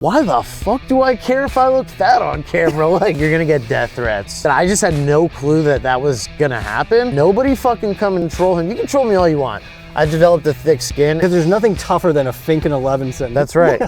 why the fuck do I care if I look fat on camera? Like, you're gonna get death threats. And I just had no clue that that was gonna happen. Nobody fucking come and troll him. You can troll me all you want. I developed a thick skin. Because there's nothing tougher than a Finken 11 sentence. That's right.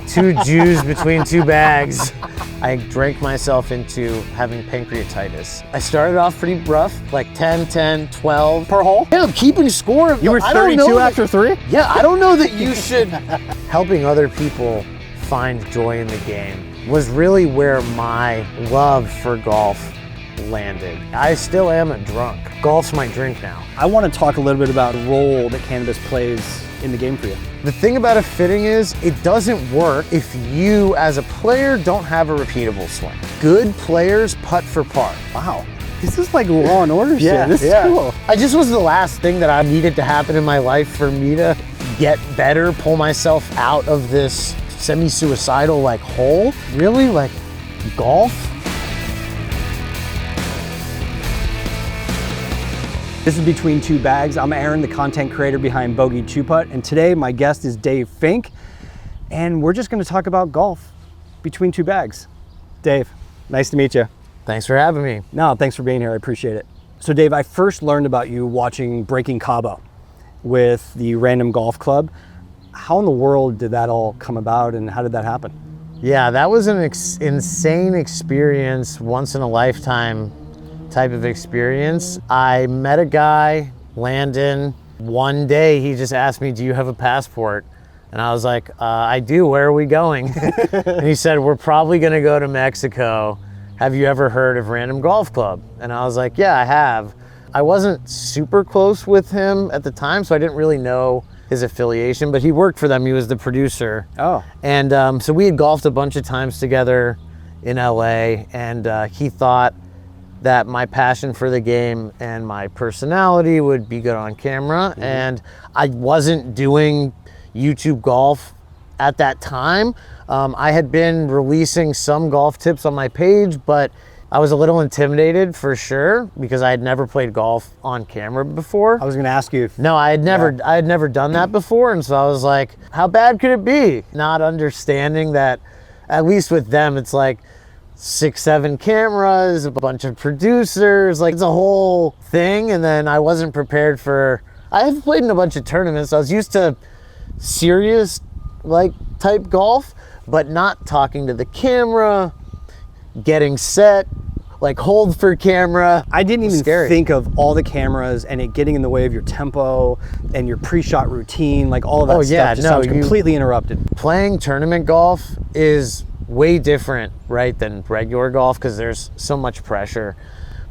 2 Jews between 2 bags. I drank myself into having pancreatitis. I started off pretty rough, like 10, 10, 12. Per hole? Yeah, I'm keeping score. You were 32 after 3? Yeah, I don't know that you should. Helping other people find joy in the game was really where my love for golf landed. I still am a drunk. Golf's my drink now. I want to talk a little bit about the role that cannabis plays in the game for you. The thing about a fitting is it doesn't work if you as a player don't have a repeatable swing. Good players putt for par. Wow. This is like Law and Order shit. This is cool. I just was the last thing that I needed to happen in my life for me to get better, pull myself out of this semi-suicidal like hole. Really? Like golf? This is Between Two Bags. I'm Aaron, the content creator behind Bogeys Putt, and today my guest is Dave Fink, and we're just going to talk about golf between two bags. Dave, nice to meet you. Thanks for having me. No, thanks for being here. I appreciate it. So Dave, I first learned about you watching Breaking Cabo with the Random Golf Club. How in the world did that all come about, and how did that happen? Yeah, that was an insane experience, once in a lifetime type of experience. I met a guy, Landon. One day he just asked me, do you have a passport? And I was like, I do, where are we going? And he said, we're probably gonna go to Mexico. Have you ever heard of Random Golf Club? And I was like, yeah, I have. I wasn't super close with him at the time, so I didn't really know his affiliation, but he worked for them. He was the producer. Oh. And so we had golfed a bunch of times together in LA, and he thought that my passion for the game and my personality would be good on camera. Mm-hmm. And I wasn't doing YouTube golf at that time. I had been releasing some golf tips on my page, but I was a little intimidated for sure because I had never played golf on camera before. I was gonna ask you. No, I had never done that before. And so I was like, how bad could it be? Not understanding that, at least with them, it's like 6, 7 cameras, a bunch of producers, like it's a whole thing. And then I wasn't prepared for, I have played in a bunch of tournaments. So I was used to serious like type golf, but not talking to the camera, getting set, like hold for camera. I didn't even think of all the cameras and it getting in the way of your tempo and your pre-shot routine, like all of that stuff just sounds completely interrupted. Playing tournament golf is way different, right, than regular golf because there's so much pressure.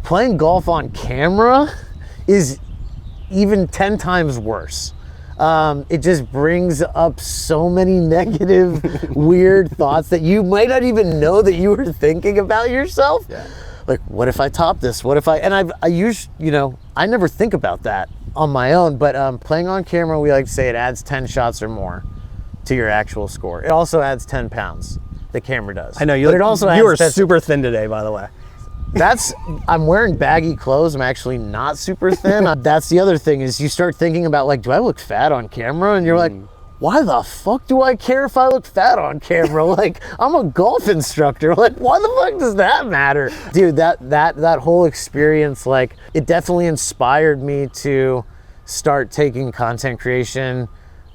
Playing golf on camera is even 10 times worse. It just brings up so many negative, weird thoughts that you might not even know that you were thinking about yourself. Yeah. Like, what if I top this? What if I, and I never think about that on my own, but playing on camera, we like to say it adds 10 shots or more to your actual score. It also adds 10 pounds. The camera does. I know, you are super thin today, by the way. I'm wearing baggy clothes. I'm actually not super thin. That's the other thing is you start thinking about like, do I look fat on camera? And you're like, why the fuck do I care if I look fat on camera? Like, I'm a golf instructor. Like, why the fuck does that matter? Dude, that whole experience, like, it definitely inspired me to start taking content creation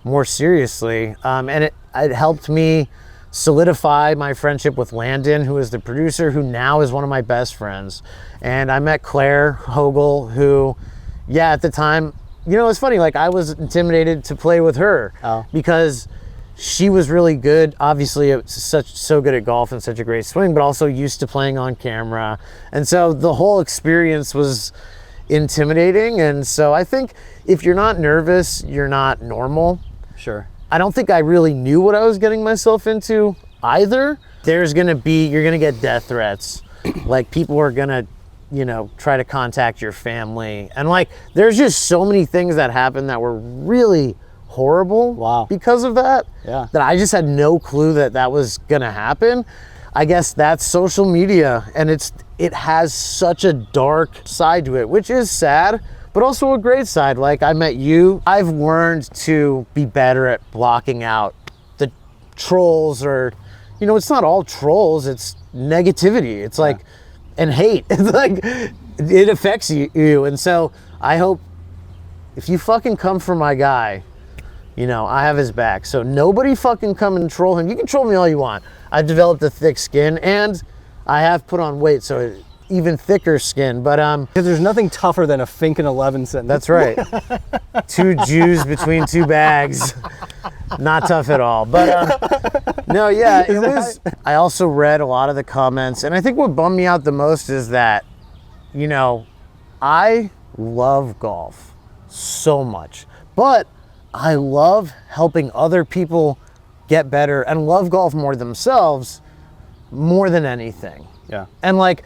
more seriously. And it helped me solidify my friendship with Landon, who is the producer, who now is one of my best friends. And I met Claire Hogel, who, at the time, it's funny, like I was intimidated to play with her because she was really good. Obviously, so good at golf and such a great swing, but also used to playing on camera. And so the whole experience was intimidating. And so I think if you're not nervous, you're not normal. Sure. I don't think I really knew what I was getting myself into either. You're gonna get death threats. Like people are gonna, try to contact your family. And like, there's just so many things that happened that were really horrible because of that. Yeah. That I just had no clue that was gonna happen. I guess that's social media, and it has such a dark side to it, which is sad, but also a great side. Like I met you. I've learned to be better at blocking out the trolls or, you know, it's not all trolls, it's negativity. It's like, and hate. It's like, it affects you. And so I hope if you fucking come for my guy, you know, I have his back. So nobody fucking come and troll him. You can troll me all you want. I've developed a thick skin and I have put on weight, so even thicker skin. But because there's nothing tougher than a Fink and 11 sentence. That's right. 2 Jews between 2 bags. Not tough at all. But no, yeah, it was. I also read a lot of the comments, and I think what bummed me out the most is that, you know, I love golf so much, but I love helping other people get better and love golf more themselves more than anything. Yeah. And like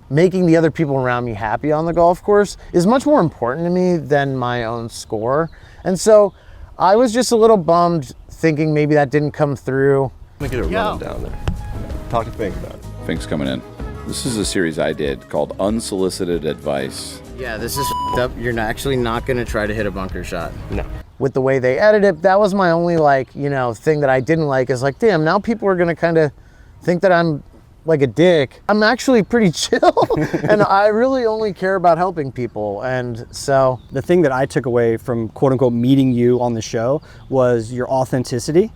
making the other people around me happy on the golf course is much more important to me than my own score. And so I was just a little bummed thinking maybe that didn't come through. Let me get a run down there. Talk to Fink about it. Fink's coming in. This is a series I did called Unsolicited Advice. Yeah, this is up. You're actually not going to try to hit a bunker shot. No. With the way they edit it, that was my only like, you know, thing that I didn't like is like, damn, now people are gonna kind of think that I'm like a dick. I'm actually pretty chill and I really only care about helping people. And so The thing that I took away from quote unquote meeting you on the show was your authenticity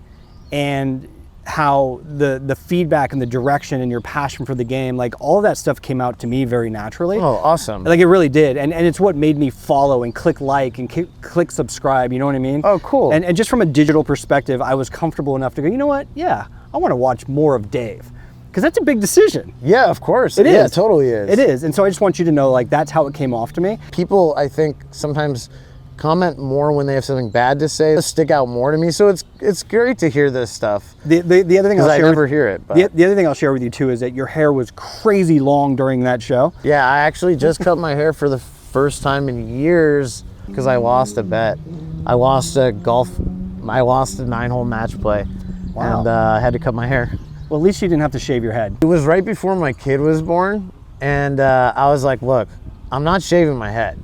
and how the feedback and the direction and your passion for the game, like all of that stuff came out to me very naturally. oh, awesome. Like it really did. And it's what made me follow and click like and click subscribe, you know what I mean? Oh, cool. And just from a digital perspective, I was comfortable enough to go, you know what? Yeah, I want to watch more of Dave. Because that's a big decision. Yeah, of course. It is. Yeah, it totally is. It is. And so I just want you to know, like, that's how it came off to me. People, I think, sometimes comment more when they have something bad to say, stick out more to me. So it's great to hear this stuff. The other thing Because I never hear it. But. The other thing I'll share with you too is that your hair was crazy long during that show. Yeah, I actually just cut my hair for the first time in years because I lost a bet. I lost a 9-hole match play. Wow. And I had to cut my hair. Well, at least you didn't have to shave your head. It was right before my kid was born, and I was like, look, I'm not shaving my head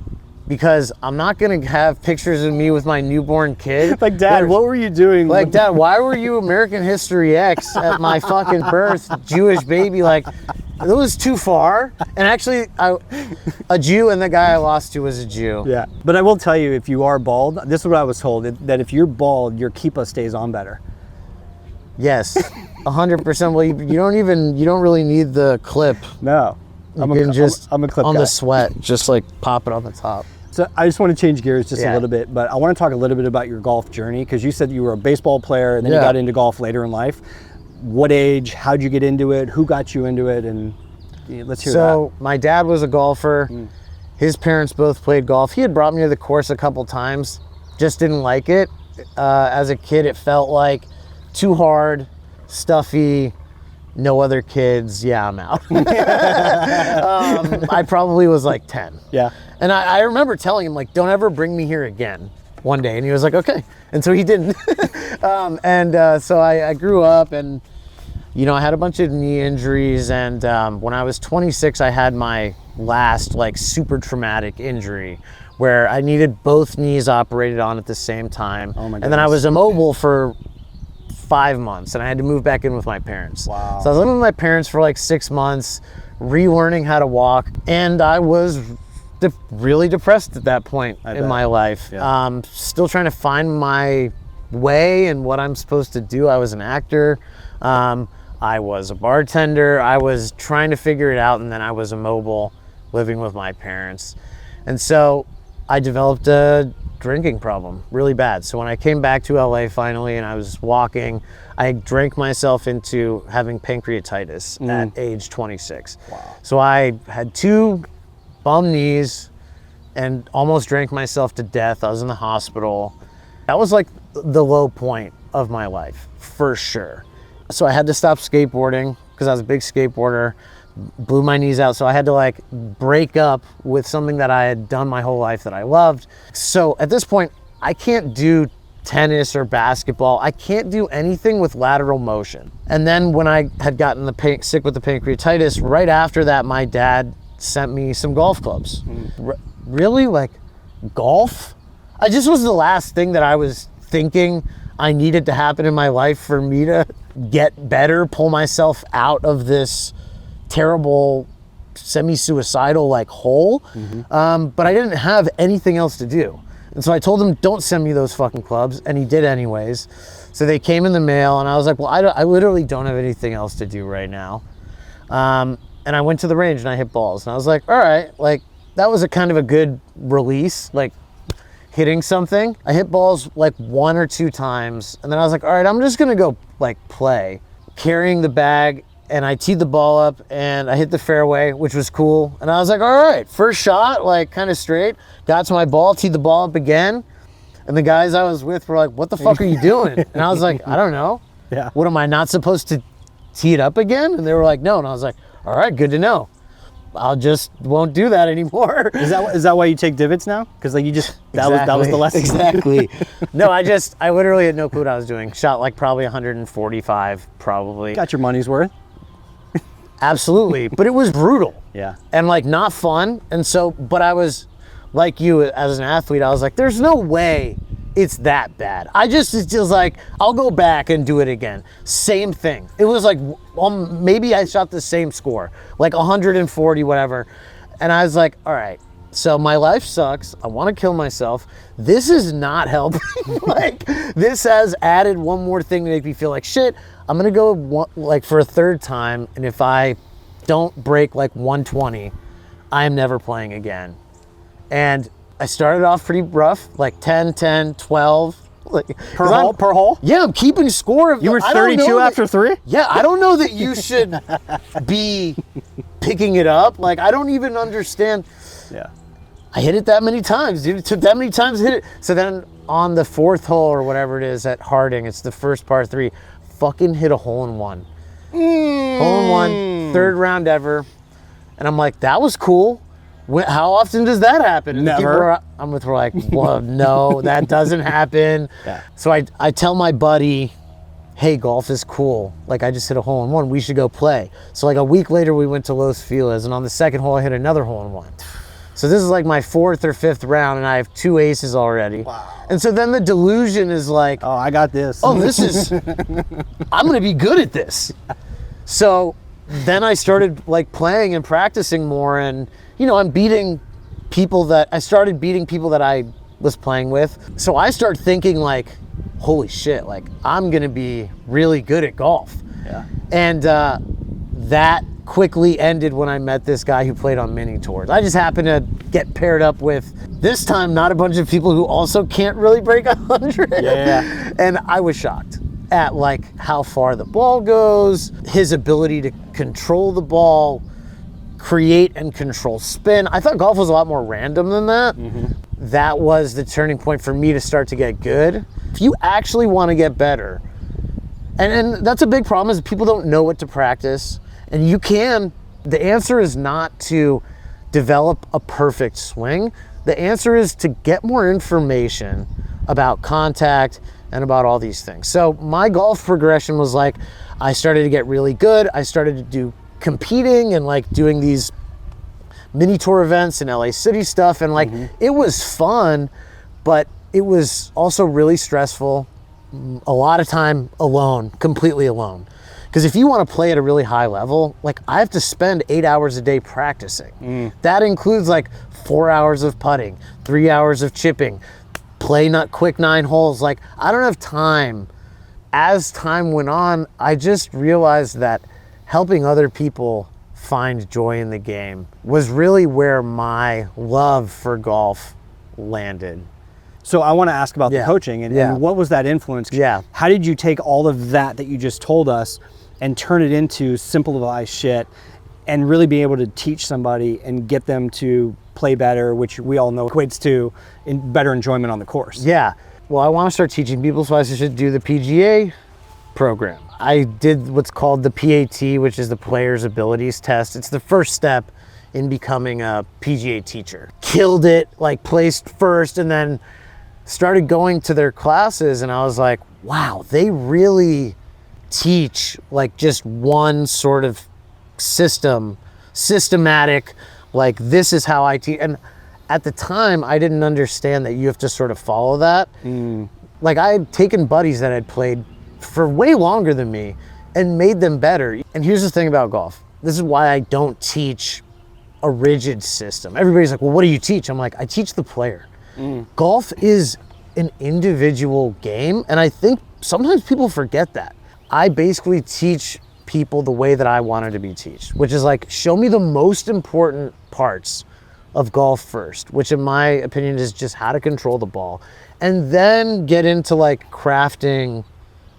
because I'm not gonna have pictures of me with my newborn kid. Like, Dad, what were you doing? Like, Dad, why were you American History X at my fucking birth, Jewish baby? Like, it was too far. And actually, a Jew and the guy I lost to was a Jew. Yeah, but I will tell you, if you are bald, this is what I was told, that if you're bald, your keepa stays on better. Yes, 100%. Well, you don't really need the clip. No. I'm a clip on guy. the sweat, just like pop it on the top. So I just want to change gears just Yeah. a little bit, but I want to talk a little bit about your golf journey, because you said you were a baseball player and then you Yeah. got into golf later in life. What age? How'd you get into it? Who got you into it? And let's hear that. So my dad was a golfer. His parents both played golf. He had brought me to the course a couple times, just didn't like it. As a kid, it felt like too hard, stuffy, no other kids. Yeah, I'm out. I probably was like 10. Yeah. And I remember telling him, like, don't ever bring me here again one day. And he was like, okay. And so he didn't. So I grew up and, you know, I had a bunch of knee injuries. And when I was 26, I had my last, like, super traumatic injury where I needed both knees operated on at the same time. Oh my and then I goodness. was immobile for 5 months and I had to move back in with my parents. Wow. So I was living with my parents for like 6 months, relearning how to walk. And I was really depressed at that point in my life. Yeah. Still trying to find my way and what I'm supposed to do. I was an actor. I was a bartender. I was trying to figure it out, and then I was immobile living with my parents. And so I developed a drinking problem really bad. So when I came back to LA finally and I was walking, I drank myself into having pancreatitis at age 26. Wow. So I had 2 bum knees and almost drank myself to death. I was in the hospital. That was like the low point of my life, for sure. So I had to stop skateboarding because I was a big skateboarder, blew my knees out. So I had to like break up with something that I had done my whole life that I loved. So at this point, I can't do tennis or basketball. I can't do anything with lateral motion. And then when I had gotten sick with the pancreatitis, right after that, my dad sent me some golf clubs. Really? Like golf? I just was the last thing that I was thinking I needed to happen in my life for me to get better, pull myself out of this terrible semi-suicidal like hole. But I didn't have anything else to do. And so I told him, don't send me those fucking clubs. And he did anyways. So they came in the mail and I was like, well, I literally don't have anything else to do right now. And I went to the range and I hit balls. And I was like, all right, like that was a kind of a good release, like hitting something. I hit balls like 1 or 2 times. And then I was like, all right, I'm just gonna go like play. Carrying the bag, and I teed the ball up and I hit the fairway, which was cool. And I was like, all right, first shot, like kind of straight. Got to my ball, teed the ball up again. And the guys I was with were like, what the fuck are you doing? And I was like, I don't know. Yeah. What, am I not supposed to tee it up again? And they were like, no. And I was like, all right, good to know. I'll just won't do that anymore. Is that why you take divots now? Because like you just, that was the lesson. Exactly. No, I literally had no clue what I was doing. Shot like probably 145, probably. Got your money's worth. Absolutely. But it was brutal. Yeah. And like not fun. And so, but I was like you as an athlete, I was like, there's no way it's that bad. It's just like, I'll go back and do it again. Same thing. It was like, maybe I shot the same score, like 140, whatever. And I was like, all right, so my life sucks. I want to kill myself. This is not helping. Like, this has added one more thing to make me feel like shit. I'm going to go like for a third time. And if I don't break like 120, I am never playing again. And I started off pretty rough, like 10, 10, 12. Like, Per hole? Yeah, I'm keeping score. You were 32 after 3? Yeah, I don't know that you should be picking it up. Like, I don't even understand. Yeah. I hit it that many times, dude. It took that many times to hit it. So then on the 4th hole or whatever it is at Harding, it's the first par 3, fucking hit a hole-in-one. Hole-in-one, 3rd round ever. And I'm like, that was cool. How often does that happen? And Never. I'm with, we're like, well, no, that doesn't happen. Yeah. So I tell my buddy, hey, golf is cool. Like, I just hit a hole-in-one. We should go play. So like a week later, we went to Los Feliz, and on the 2nd hole, I hit another hole-in-one. So this is like my 4th or 5th round, and I have 2 aces already. Wow. And so then the delusion is like, oh, I got this. oh, I'm going to be good at this. So then I started like playing and practicing more, and you know, I started beating people that I was playing with. So I start thinking like, holy shit, like I'm gonna be really good at golf. Yeah. And that quickly ended when I met this guy who played on mini tours. I just happened to get paired up with, this time, not a bunch of people who also can't really break 100. Yeah. And I was shocked at like how far the ball goes, his ability to control the ball, create and control spin. I thought golf was a lot more random than that. That was the turning point for me to start to get good. If you actually want to get better, and that's a big problem, is people don't know what to practice. And you can, the answer is not to develop a perfect swing. The answer is to get more information about contact and about all these things. So my golf progression was like, I started to get really good. I started to do competing and like doing these mini tour events and LA City stuff. And like, it was fun, but it was also really stressful. A lot of time alone, completely alone. Because if you want to play at a really high level, like I have to spend 8 hours a day practicing. That includes like 4 hours of putting, 3 hours of chipping, play not quick 9 holes. Like I don't have time. As time went on, I just realized that helping other people find joy in the game was really where my love for golf landed. So I want to ask about the coaching and what was that influence? Yeah. How did you take all of that you just told us and turn it into simplified shit and really be able to teach somebody and get them to play better, which we all know equates to better enjoyment on the course? Yeah. Well, I want to start teaching people, so I should do the PGA program. I did what's called the PAT, which is the Player's Abilities Test. It's the first step in becoming a PGA teacher. Killed it, like placed first, and then started going to their classes, and I was like, wow, they really teach like just one sort of systematic, like this is how I teach. And at the time, I didn't understand that you have to sort of follow that. Like I had taken buddies that had played for way longer than me and made them better. And here's the thing about golf. This is why I don't teach a rigid system. Everybody's like, well, what do you teach? I'm like, I teach the player. Golf is an individual game, and I think sometimes people forget that. I basically teach people the way that I wanted to be taught, which is like, show me the most important parts of golf first, which in my opinion is just how to control the ball, and then get into like crafting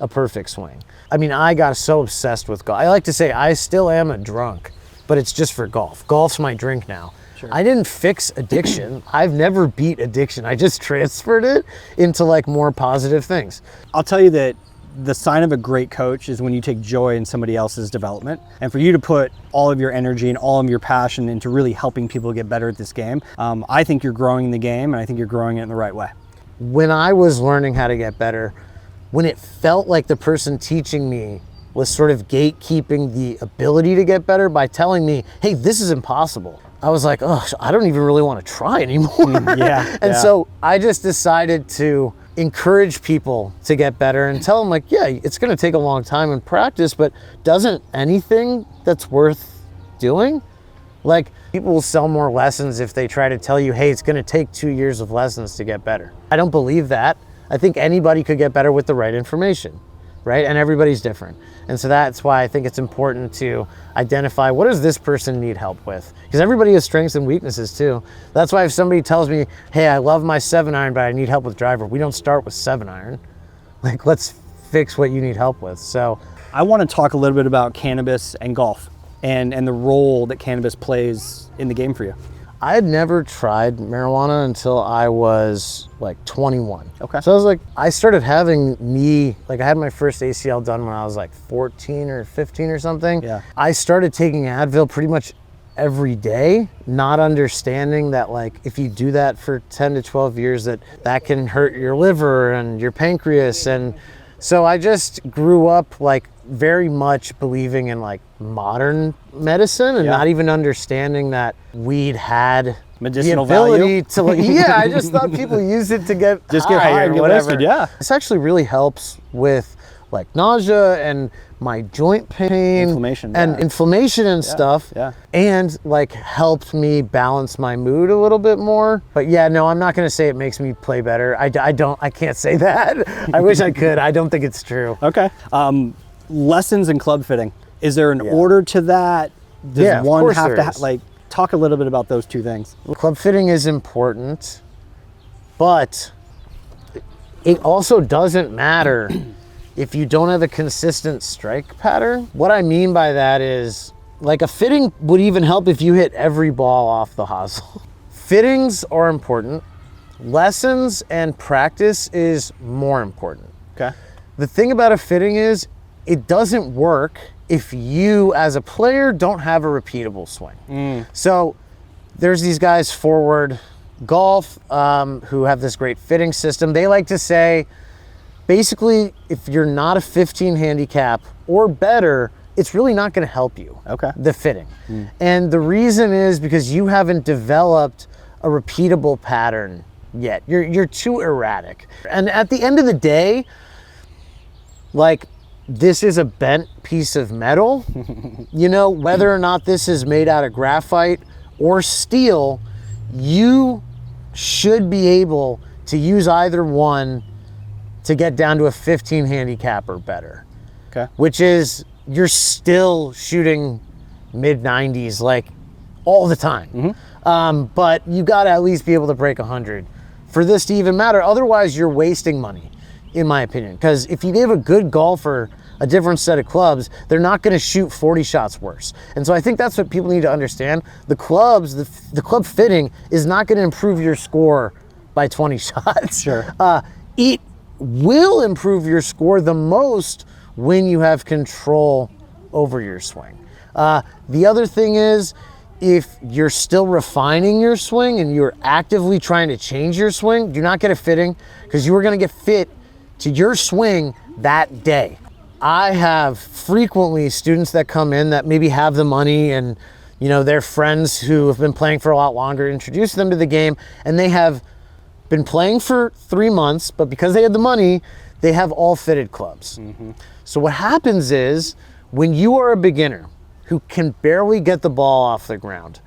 a perfect swing. I mean, I got so obsessed with golf. I like to say I still am a drunk, but it's just for golf. Golf's my drink now. Sure. I didn't fix addiction. I've never beat addiction. I just transferred it into like more positive things. I'll tell you that the sign of a great coach is when you take joy in somebody else's development. And for you to put all of your energy and all of your passion into really helping people get better at this game, I think you're growing the game, and I think you're growing it in the right way. When I was learning how to get better, when it felt like the person teaching me was sort of gatekeeping the ability to get better by telling me, hey, this is impossible, I was like, oh, I don't even really want to try anymore. So I just decided to encourage people to get better and tell them like, yeah, it's going to take a long time and practice, but doesn't anything that's worth doing? Like, people will sell more lessons if they try to tell you, hey, it's going to take 2 years of lessons to get better. I don't believe that. I think anybody could get better with the right information, right? And everybody's different. And so that's why I think it's important to identify, what does this person need help with? Because everybody has strengths and weaknesses too. That's why if somebody tells me, hey, I love my 7-iron, but I need help with driver, we don't start with 7-iron. Like, let's fix what you need help with. So I want to talk a little bit about cannabis and golf and the role that cannabis plays in the game for you. I had never tried marijuana until I was like 21. Okay. So I was like, I started having I had my first ACL done when I was like 14 or 15 or something. Yeah. I started taking Advil pretty much every day, not understanding that like, if you do that for 10 to 12 years, that can hurt your liver and your pancreas. And so I just grew up like very much believing in like modern medicine and not even understanding that weed had medicinal the ability value. to like, I just thought people use it to get Just high get high or and get whatever. wasted, yeah. This actually really helps with like nausea and my joint pain, Inflammation, and yeah. inflammation and stuff, and like helped me balance my mood a little bit more. But yeah, no, I'm not gonna say it makes me play better. I can't say that. I wish I could. I don't think it's true. Okay. Lessons in club fitting. Is there an order to that? Does one have to like talk a little bit about those two things? Club fitting is important, but it also doesn't matter if you don't have a consistent strike pattern. What I mean by that is, like, a fitting would even help if you hit every ball off the hosel. Fittings are important. Lessons and practice is more important. Okay. The thing about a fitting is, it doesn't work if you as a player don't have a repeatable swing. So there's these guys forward golf who have this great fitting system. They like to say, basically, if you're not a 15 handicap or better, it's really not going to help you, the fitting. And the reason is because you haven't developed a repeatable pattern yet. You're too erratic. And at the end of the day, like, this is a bent piece of metal. You know, whether or not this is made out of graphite or steel, you should be able to use either one to get down to a 15 handicap or better. Okay. Which is, you're still shooting mid 90s like all the time. But you got to at least be able to break 100 for this to even matter. Otherwise, you're wasting money, in my opinion. Because if you gave a good golfer a different set of clubs, they're not going to shoot 40 shots worse. And so I think that's what people need to understand. The clubs, the club fitting is not going to improve your score by 20 shots. Sure. It will improve your score the most when you have control over your swing. The other thing is, if you're still refining your swing and you're actively trying to change your swing, do not get a fitting, because you are going to get fit to your swing that day. I have frequently students that come in that maybe have the money, and their friends who have been playing for a lot longer introduce them to the game, and they have been playing for 3 months, but because they had the money, they have all fitted clubs. So what happens is when you are a beginner who can barely get the ball off the ground,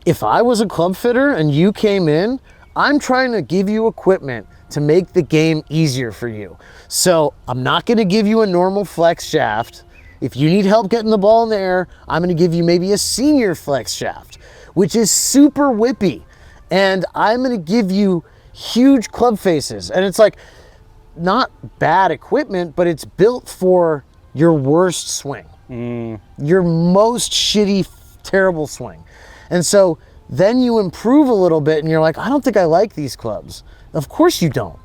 if I was a club fitter and you came in, I'm trying to give you equipment to make the game easier for you. So I'm not gonna give you a normal flex shaft. If you need help getting the ball in the air, I'm gonna give you maybe a senior flex shaft, which is super whippy. And I'm gonna give you huge club faces. And it's like, not bad equipment, but it's built for your worst swing. Your most shitty, terrible swing. And so then you improve a little bit and you're like, I don't think I like these clubs. Of course you don't,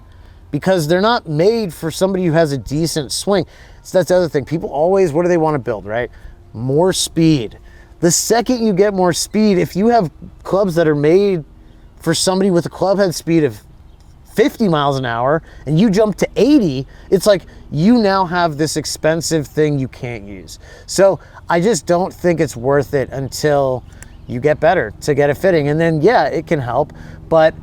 because they're not made for somebody who has a decent swing. So that's the other thing. People always, what do they want to build, right? More speed. The second you get more speed, if you have clubs that are made for somebody with a club head speed of 50 miles an hour and you jump to 80, it's like you now have this expensive thing you can't use. So I just don't think it's worth it until you get better to get a fitting. And then, yeah, it can help. But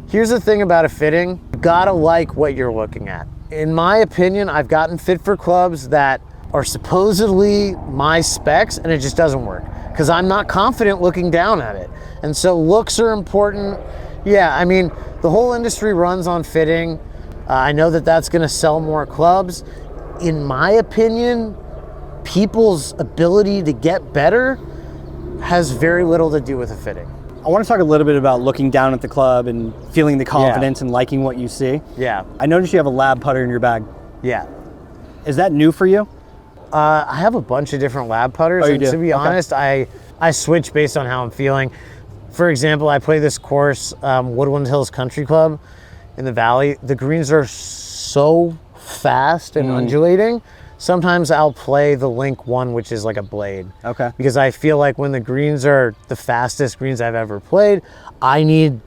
here's the thing about a fitting, you gotta like what you're looking at. In my opinion, I've gotten fit for clubs that are supposedly my specs and it just doesn't work because I'm not confident looking down at it. And so looks are important. Yeah, I mean, the whole industry runs on fitting. I know that that's gonna sell more clubs. In my opinion, people's ability to get better has very little to do with a fitting. I want to talk a little bit about looking down at the club and feeling the confidence and liking what you see. Yeah. I noticed you have a lab putter in your bag. Yeah. Is that new for you? I have a bunch of different lab putters. Oh, you and do? to be honest, I switch based on how I'm feeling. For example, I play this course, Woodland Hills Country Club in the Valley. The greens are so fast and undulating. Sometimes I'll play the Link 1, which is like a blade. Okay. Because I feel like when the greens are the fastest greens I've ever played, I need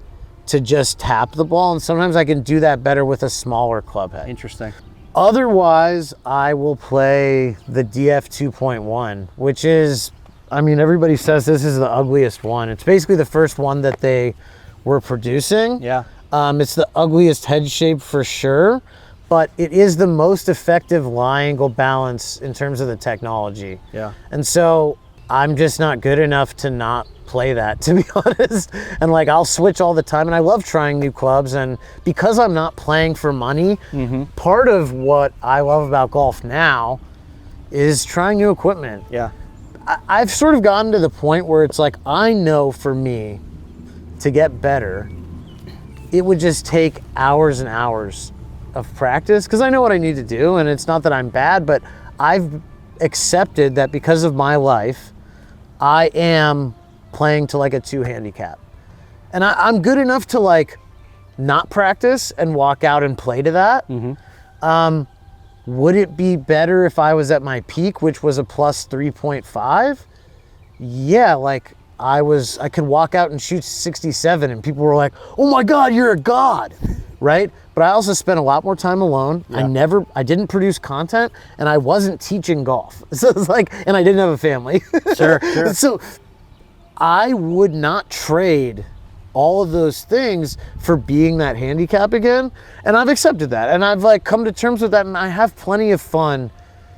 to just tap the ball. And sometimes I can do that better with a smaller club head. Interesting. Otherwise, I will play the DF 2.1, which is, I mean, everybody says this is the ugliest one. It's basically the first one that they were producing. Yeah. It's the ugliest head shape for sure, but it is the most effective lie angle balance in terms of the technology. Yeah. And so I'm just not good enough to not play that, to be honest. And like, I'll switch all the time and I love trying new clubs. And because I'm not playing for money, part of what I love about golf now is trying new equipment. Yeah. I've sort of gotten to the point where it's like, I know for me to get better, it would just take hours and hours of practice because I know what I need to do. And it's not that I'm bad, but I've accepted that because of my life, I am playing to like a 2 handicap. And I'm good enough to like not practice and walk out and play to that. Would it be better if I was at my peak, which was a plus 3.5? Yeah, like I could walk out and shoot 67 and people were like, oh my God, you're a god, right? But I also spent a lot more time alone. Yeah. I didn't produce content and I wasn't teaching golf. So it's like, and I didn't have a family. Sure. So I would not trade all of those things for being that handicap again. And I've accepted that. And I've like come to terms with that. And I have plenty of fun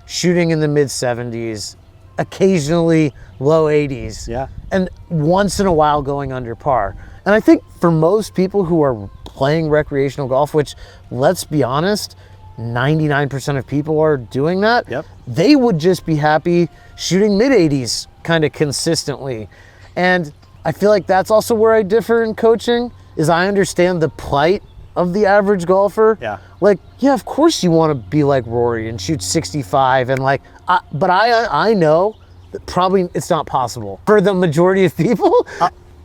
shooting in the mid 70s, occasionally low 80s. Yeah. And once in a while going under par. And I think for most people who are playing recreational golf, which let's be honest, 99% of people are doing that. Yep. They would just be happy shooting mid 80s kind of consistently. And I feel like that's also where I differ in coaching, is I understand the plight of the average golfer. Yeah. Like, yeah, of course you want to be like Rory and shoot 65 and like, but I know that probably it's not possible for the majority of people.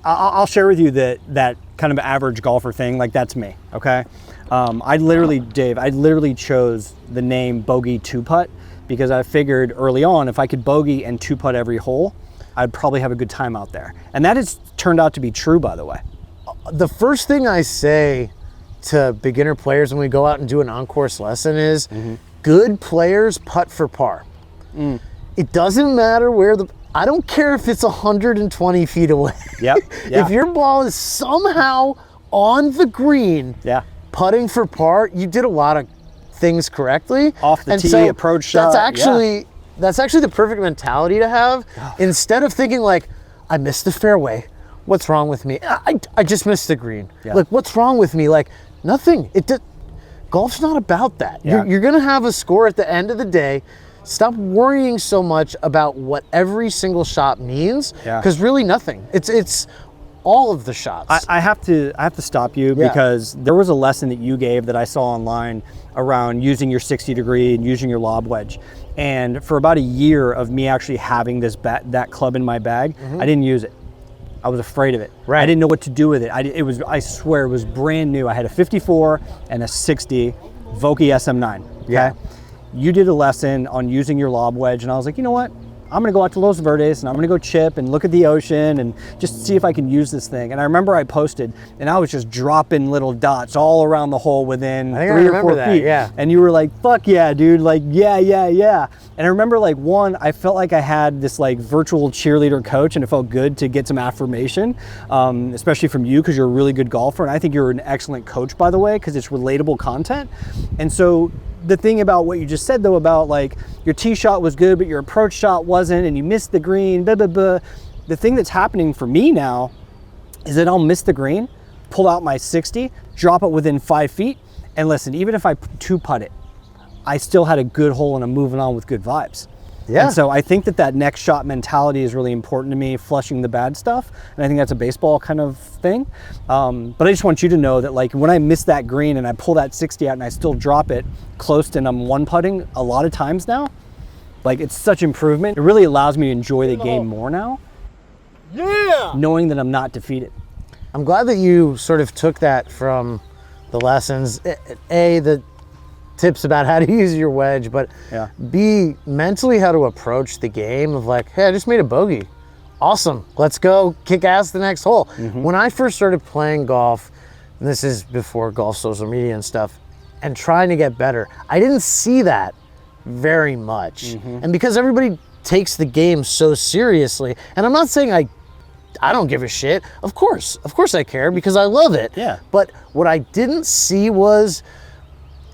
I'll share with you that kind of average golfer thing, like that's me, okay? I literally chose the name Bogey 2-putt because I figured early on if I could bogey and 2-putt every hole, I'd probably have a good time out there. And that has turned out to be true, by the way. The first thing I say to beginner players when we go out and do an on-course lesson is good players putt for par. It doesn't matter where I don't care if it's 120 feet away. Yep. Yeah. If your ball is somehow on the green, Yeah. putting for par, you did a lot of things correctly. Off the And tee, so approach shot. That's actually the perfect mentality to have. Instead of thinking like, I missed the fairway. What's wrong with me? I just missed the green. Yeah. Like, what's wrong with me? Like, nothing. Golf's not about that. Yeah. You're gonna have a score at the end of the day. Stop worrying so much about what every single shot means, Yeah. because really nothing. It's all of the shots. I have to stop you Yeah. because there was a lesson that you gave that I saw online around using your 60 degree and using your lob wedge. And for about a year of me actually having that club in my bag, I didn't use it. I was afraid of it. Right. I didn't know what to do with it. I swear it was brand new. I had a 54 and a 60 Vokey SM9. Okay? Yeah. You did a lesson on using your lob wedge, and I was like, you know what? I'm gonna go out to Los Verdes and I'm gonna go chip and look at the ocean and just see if I can use this thing. And I remember I posted and I was just dropping little dots all around the hole within I think I 3 or remember 4 that, feet. yeah. And you were like, fuck yeah, dude. Like, yeah. And I remember like I felt like I had this like virtual cheerleader coach, and it felt good to get some affirmation, especially from you because you're a really good golfer. And I think you're an excellent coach, by the way, because it's relatable content. And so the thing about what you just said though, about like your tee shot was good, but your approach shot wasn't, and you missed the green, blah, blah, blah. The thing that's happening for me now is that I'll miss the green, pull out my 60, drop it within 5 feet, and listen, even if I 2-putt it, I still had a good hole and I'm moving on with good vibes. Yeah. And so I think that next shot mentality is really important to me, flushing the bad stuff. And I think that's a baseball kind of thing. But I just want you to know that like when I miss that green and I pull that 60 out and I still drop it close and I'm 1-putting a lot of times now, like it's such improvement. It really allows me to enjoy the game more now. Yeah. Knowing that I'm not defeated. I'm glad that you sort of took that from the lessons. The tips about how to use your wedge, but Yeah. B, mentally how to approach the game of like, hey, I just made a bogey. Awesome, let's go kick ass the next hole. When I first started playing golf, and this is before golf social media and stuff, and trying to get better, I didn't see that very much. And because everybody takes the game so seriously, and I'm not saying I don't give a shit. Of course I care because I love it. Yeah. But what I didn't see was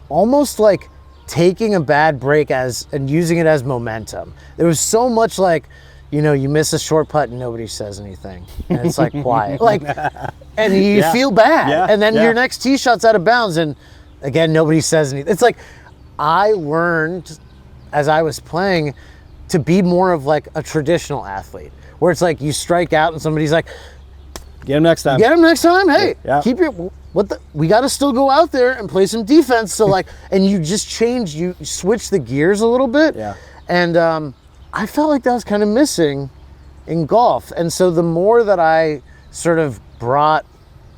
almost like taking a bad break and using it as momentum. There was so much like, you know, you miss a short putt and nobody says anything. And it's like quiet. Like, and you feel bad. Yeah. And then Yeah. your next tee shot's out of bounds and again, nobody says anything. It's like, I learned as I was playing to be more of like a traditional athlete where it's like you strike out and somebody's like, Get him next time. get him next time. Hey, Yeah. keep your, we got to still go out there and play some defense. So like, and you just you switch the gears a little bit. Yeah. And I felt like that was kind of missing in golf. And so the more that I sort of brought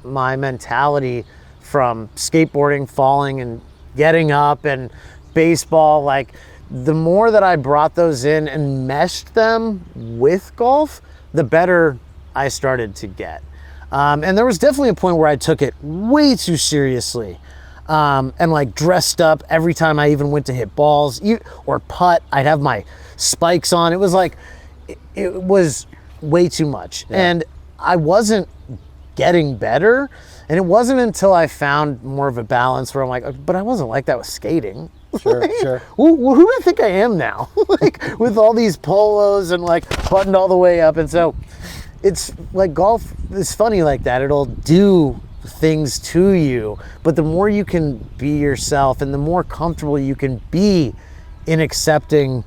my mentality from skateboarding, falling and getting up and baseball, like the more that I brought those in and meshed them with golf, the better I started to get. And there was definitely a point where I took it way too seriously and like dressed up every time I even went to hit balls or putt. I'd have my spikes on. It was like, it was way too much. Yeah. And I wasn't getting better. And it wasn't until I found more of a balance where I'm like, but I wasn't like that with skating. Sure. Who do I think I am now? Like with all these polos and like buttoned all the way up. And so it's like golf is funny like that. It'll do things to you, but the more you can be yourself and the more comfortable you can be in accepting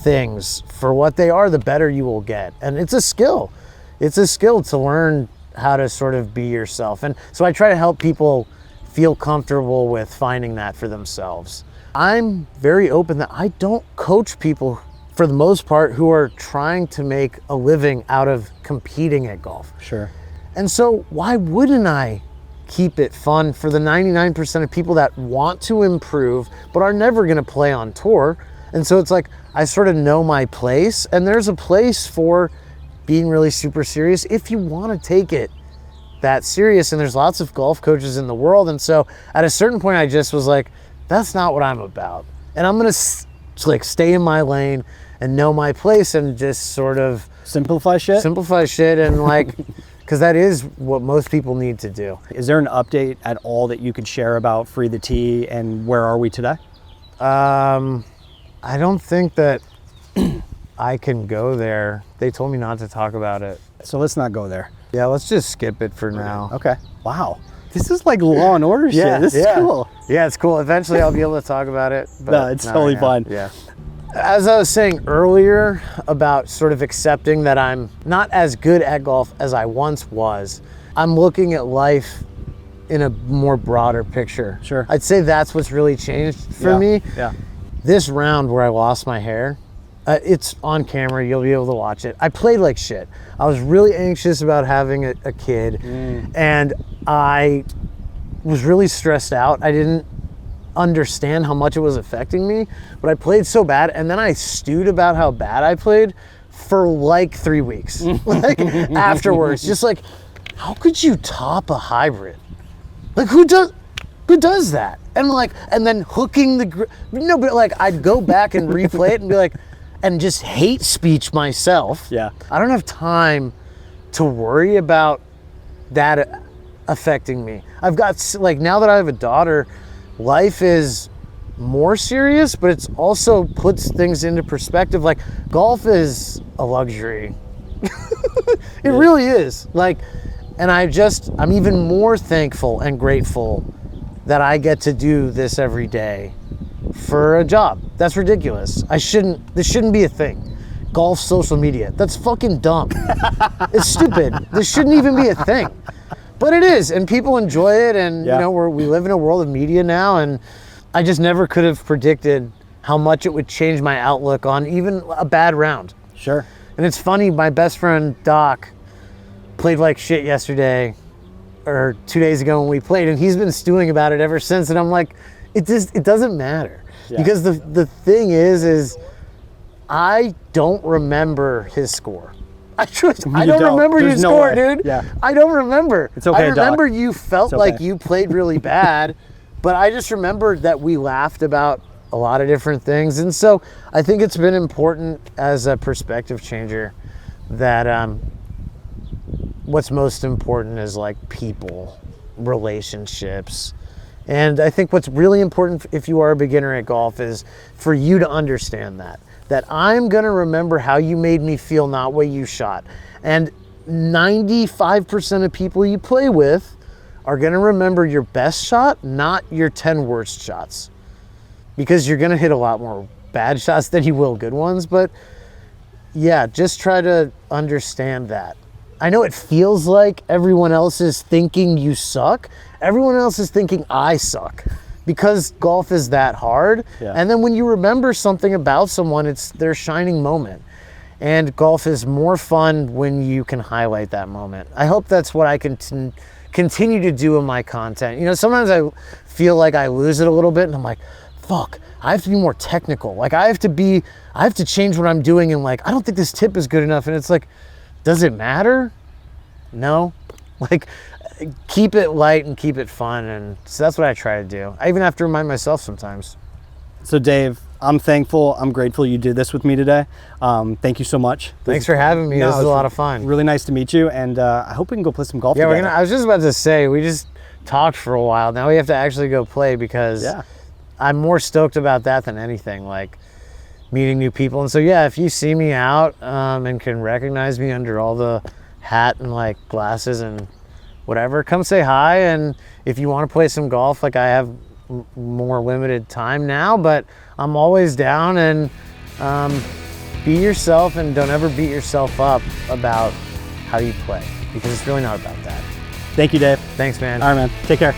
things for what they are, the better you will get. And it's a skill. It's a skill to learn how to sort of be yourself. And so I try to help people feel comfortable with finding that for themselves. I'm very open that I don't coach people for the most part who are trying to make a living out of competing at golf. Sure. And so why wouldn't I keep it fun for the 99% of people that want to improve but are never going to play on tour? And so it's like I sort of know my place, and there's a place for being really super serious if you want to take it that serious. And there's lots of golf coaches in the world. And so at a certain point I just was like, that's not what I'm about. And I'm going to like stay in my lane and know my place and just sort of Simplify shit. and like because that is what most people need to do. Is there an update at all that you could share about Free the Tea and where are we today? I don't think that I can go there. They told me not to talk about it. So let's not go there. Yeah, let's just skip it for now. Okay. Wow. This is like Law and Order shit. This is cool. Yeah, it's cool. Eventually I'll be able to talk about it. But No, it's not totally right now. fine. Yeah. As I was saying earlier about sort of accepting that I'm not as good at golf as I once was, I'm looking at life in a more broader picture. Sure. I'd say that's what's really changed for me. Yeah. This round where I lost my hair, it's on camera, you'll be able to watch it. I played like shit. I was really anxious about having a kid, and I was really stressed out. I didn't understand how much it was affecting me, but I played so bad, and then I stewed about how bad I played for like 3 weeks. Like afterwards, just like, how could you top a hybrid? Like who does that? And then hooking but like I'd go back and replay it and be like, and just hate speech myself. Yeah. I don't have time to worry about that affecting me. I've got, like, now that I have a daughter, life is more serious, but it's also puts things into perspective. Like golf is a luxury. It really is. Like, and I'm even more thankful and grateful that I get to do this every day for a job. That's ridiculous. This shouldn't be a thing. Golf social media. That's fucking dumb. It's stupid. This shouldn't even be a thing. But it is, and people enjoy it, and you know, we live in a world of media now, and I just never could have predicted how much it would change my outlook on even a bad round. Sure. And it's funny, my best friend Doc played like shit yesterday, or 2 days ago when we played, and he's been stewing about it ever since, and I'm like, it doesn't matter. Yeah. Because the thing is I don't remember his score. I don't remember your score, dude. Yeah. I don't remember. It's okay, I remember Doc. you felt like you played really bad, but I just remembered that we laughed about a lot of different things. And so I think it's been important as a perspective changer that what's most important is like people, relationships. And I think what's really important if you are a beginner at golf is for you to understand that I'm gonna remember how you made me feel, not what you shot. And 95% of people you play with are gonna remember your best shot, not your 10 worst shots. Because you're gonna hit a lot more bad shots than you will good ones, but yeah, just try to understand that. I know it feels like everyone else is thinking you suck. Everyone else is thinking I suck. Because golf is that hard. Yeah. And then when you remember something about someone, it's their shining moment. And golf is more fun when you can highlight that moment. I hope that's what I can continue to do in my content. You know, sometimes I feel like I lose it a little bit and I'm like, fuck, I have to be more technical. Like I have to change what I'm doing, and like, I don't think this tip is good enough. And it's like, does it matter? No. Like, keep it light and keep it fun, and so that's what I try to do. I even have to remind myself sometimes. So Dave, I'm thankful, I'm grateful you did this with me today. Thank you so much. Thanks for having me. This was a lot of fun. Really nice to meet you, and I hope we can go play some golf together. I was just about to say, we just talked for a while. Now we have to actually go play, because I'm more stoked about that than anything, like meeting new people. And so yeah, if you see me out and can recognize me under all the hat and like glasses and whatever, come say hi. And if you want to play some golf, like I have more limited time now, but I'm always down. And be yourself, and don't ever beat yourself up about how you play, because it's really not about that. Thank you, Dave. Thanks, man. All right, man. Take care.